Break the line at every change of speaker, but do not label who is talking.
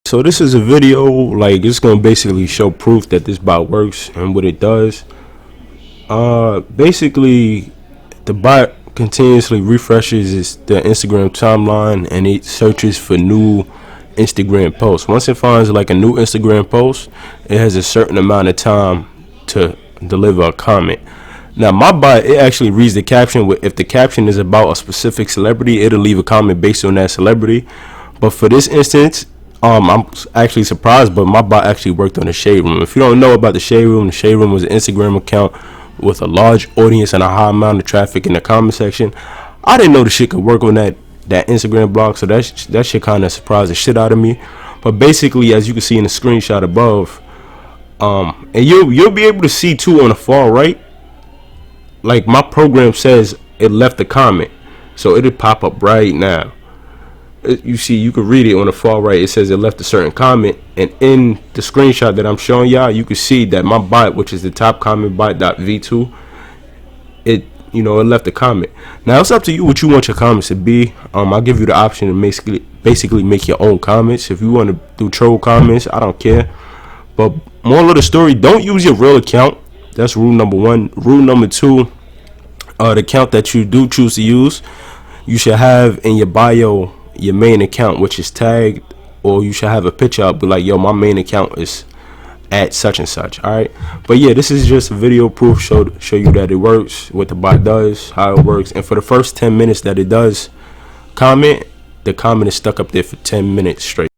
So this is a video, like, it's gonna basically show proof that this bot works and what it does. Basically, the bot continuously refreshes the Instagram timeline and it searches for new Instagram posts. Once it finds like a new Instagram post, it has a certain amount of time to deliver a comment. Now my bot, it actually reads the caption. If the caption is about a specific celebrity, it'll leave a comment based on that celebrity. But for this instance, I'm actually surprised, but my bot actually worked on the Shade Room. If you don't know about the Shade Room was an Instagram account with a large audience and a high amount of traffic in the comment section. I didn't know the shit could work on that Instagram blog, so that shit kind of surprised the shit out of me. But basically, as you can see in the screenshot above, and you'll be able to see too on the far right, like my program says it left a comment, so it'll pop up right now. You see, you can read it on the far right. It says it left a certain comment, and in the screenshot that I'm showing y'all, you can see that my bot, which is the top comment bot.v2, it left a comment. Now it's up to you what you want your comments to be. I'll give you the option to basically make your own comments. If you want to do troll comments, I don't care. But moral of the story, don't use your real account. That's rule number one. Rule number two, the account that you do choose to use, you should have in your bio your main account, which is tagged, or you should have a picture up, be like, yo, my main account is at such and such. All right, but yeah, this is just a video proof, show you that it works, what the bot does, how it works. And for the first 10 minutes that it does comment, the comment is stuck up there for 10 minutes straight.